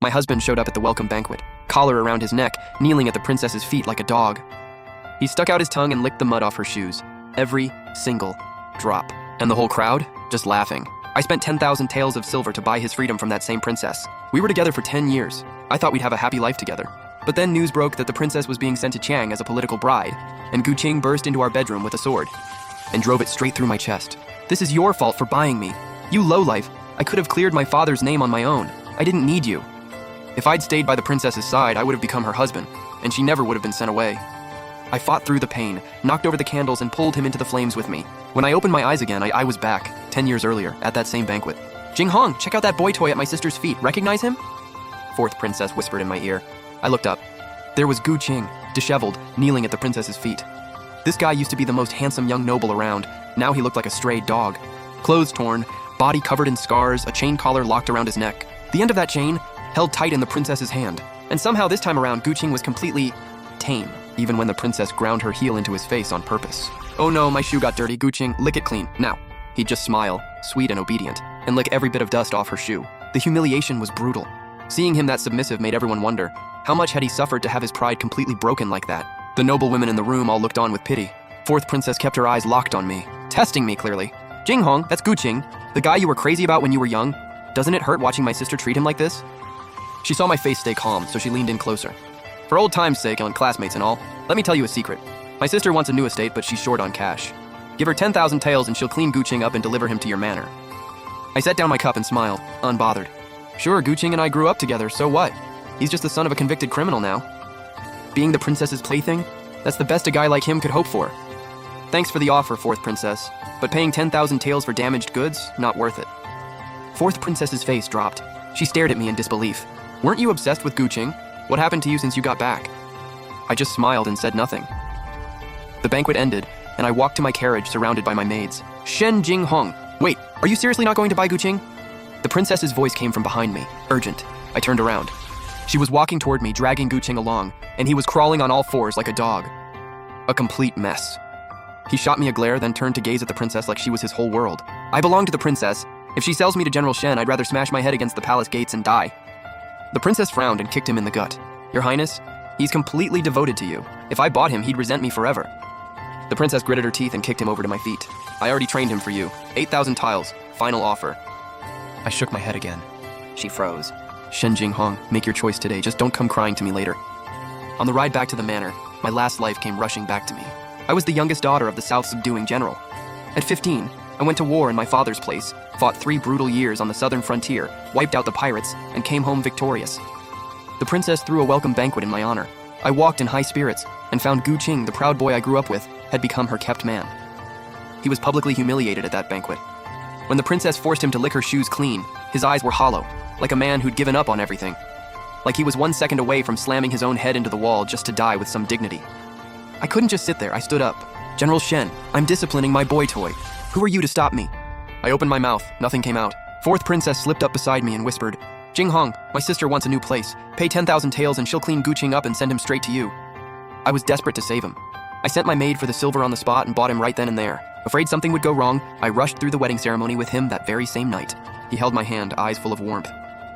My husband showed up at the welcome banquet, collar around his neck, kneeling at the princess's feet like a dog. He stuck out his tongue and licked the mud off her shoes. Every single drop. And the whole crowd? Just laughing. I spent 10,000 taels of silver to buy his freedom from that same princess. We were together for 10 years. I thought we'd have a happy life together. But then news broke that the princess was being sent to Chiang as a political bride, and Gu Qing burst into our bedroom with a sword and drove it straight through my chest. This is your fault for buying me. You lowlife. I could have cleared my father's name on my own. I didn't need you. If I'd stayed by the princess's side, I would have become her husband, and she never would have been sent away. I fought through the pain, knocked over the candles, and pulled him into the flames with me. When I opened my eyes again, I was back, 10 years earlier, at that same banquet. Jinghong, check out that boy toy at my sister's feet. Recognize him? Fourth princess whispered in my ear. I looked up. There was Gu Qing, disheveled, kneeling at the princess's feet. This guy used to be the most handsome young noble around. Now he looked like a stray dog. Clothes torn, body covered in scars, a chain collar locked around his neck. The end of that chain held tight in the princess's hand. And somehow this time around, Gu Qing was completely tame, even when the princess ground her heel into his face on purpose. Oh no, my shoe got dirty. Gu Qing, lick it clean, now. He'd just smile, sweet and obedient, and lick every bit of dust off her shoe. The humiliation was brutal. Seeing him that submissive made everyone wonder, how much had he suffered to have his pride completely broken like that? The noble women in the room all looked on with pity. Fourth princess kept her eyes locked on me, testing me clearly. Jinghong, that's Gu Qing, the guy you were crazy about when you were young. Doesn't it hurt watching my sister treat him like this? She saw my face stay calm, so she leaned in closer. For old time's sake and classmates and all, let me tell you a secret. My sister wants a new estate, but she's short on cash. Give her 10,000 taels and she'll clean Gu Qing up and deliver him to your manor. I set down my cup and smiled, unbothered. Sure, Gu Qing and I grew up together, so what? He's just the son of a convicted criminal now. Being the princess's plaything? That's the best a guy like him could hope for. Thanks for the offer, fourth princess, but paying 10,000 taels for damaged goods, not worth it. Fourth princess's face dropped. She stared at me in disbelief. Weren't you obsessed with Gu Qing? What happened to you since you got back? I just smiled and said nothing. The banquet ended, and I walked to my carriage surrounded by my maids. Shen Jinghong, wait, are you seriously not going to buy Gu Qing? The princess's voice came from behind me, urgent. I turned around. She was walking toward me, dragging Gu Qing along, and he was crawling on all fours like a dog. A complete mess. He shot me a glare, then turned to gaze at the princess like she was his whole world. I belong to the princess. If she sells me to General Shen, I'd rather smash my head against the palace gates and die. The princess frowned and kicked him in the gut. Your Highness, he's completely devoted to you. If I bought him, he'd resent me forever. The princess gritted her teeth and kicked him over to my feet. I already trained him for you. 8,000 tiles. Final offer. I shook my head again. She froze. Shen Jinghong, make your choice today. Just don't come crying to me later. On the ride back to the manor, my last life came rushing back to me. I was the youngest daughter of the South's subduing general. At 15, I went to war in my father's place, fought 3 brutal years on the southern frontier, wiped out the pirates, and came home victorious. The princess threw a welcome banquet in my honor. I walked in high spirits and found Gu Qing, the proud boy I grew up with, had become her kept man. He was publicly humiliated at that banquet. When the princess forced him to lick her shoes clean, his eyes were hollow, like a man who'd given up on everything. Like he was 1 second away from slamming his own head into the wall just to die with some dignity. I couldn't just sit there, I stood up. General Shen, I'm disciplining my boy toy. Who are you to stop me? I opened my mouth, nothing came out. Fourth princess slipped up beside me and whispered, Jinghong, my sister wants a new place. Pay 10,000 taels and she'll clean Gu Qing up and send him straight to you. I was desperate to save him. I sent my maid for the silver on the spot and bought him right then and there. Afraid something would go wrong, I rushed through the wedding ceremony with him that very same night. He held my hand, eyes full of warmth.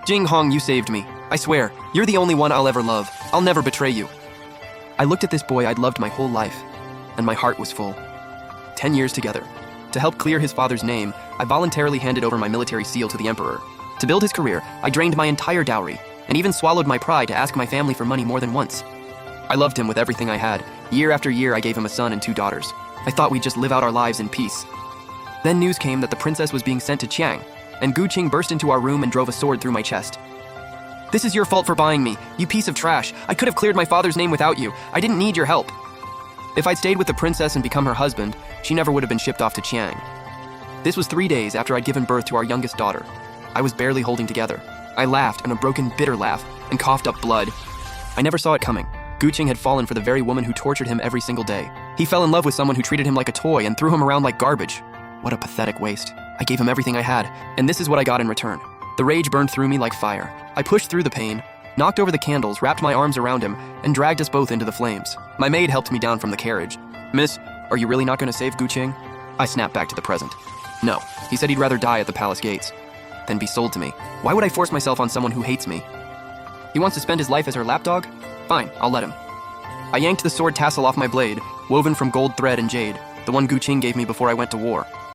Jinghong, you saved me. I swear, you're the only one I'll ever love. I'll never betray you. I looked at this boy I'd loved my whole life, and my heart was full. 10 years together. To help clear his father's name, I voluntarily handed over my military seal to the emperor. To build his career, I drained my entire dowry, and even swallowed my pride to ask my family for money more than once. I loved him with everything I had. Year after year, I gave him a son and 2 daughters. I thought we'd just live out our lives in peace. Then news came that the princess was being sent to Chiang, and Gu Qing burst into our room and drove a sword through my chest. This is your fault for buying me, you piece of trash. I could have cleared my father's name without you. I didn't need your help. If I'd stayed with the princess and become her husband, she never would have been shipped off to Chiang. This was 3 days after I'd given birth to our youngest daughter. I was barely holding together. I laughed, in a broken, bitter laugh, and coughed up blood. I never saw it coming. Gu Qing had fallen for the very woman who tortured him every single day. He fell in love with someone who treated him like a toy and threw him around like garbage. What a pathetic waste. I gave him everything I had, and this is what I got in return. The rage burned through me like fire. I pushed through the pain, knocked over the candles, wrapped my arms around him, and dragged us both into the flames. My maid helped me down from the carriage. Miss, are you really not going to save Gu Qing? I snapped back to the present. No, he said he'd rather die at the palace gates than be sold to me. Why would I force myself on someone who hates me? He wants to spend his life as her lapdog? Fine, I'll let him. I yanked the sword tassel off my blade, woven from gold thread and jade, the one Gu Qing gave me before I went to war.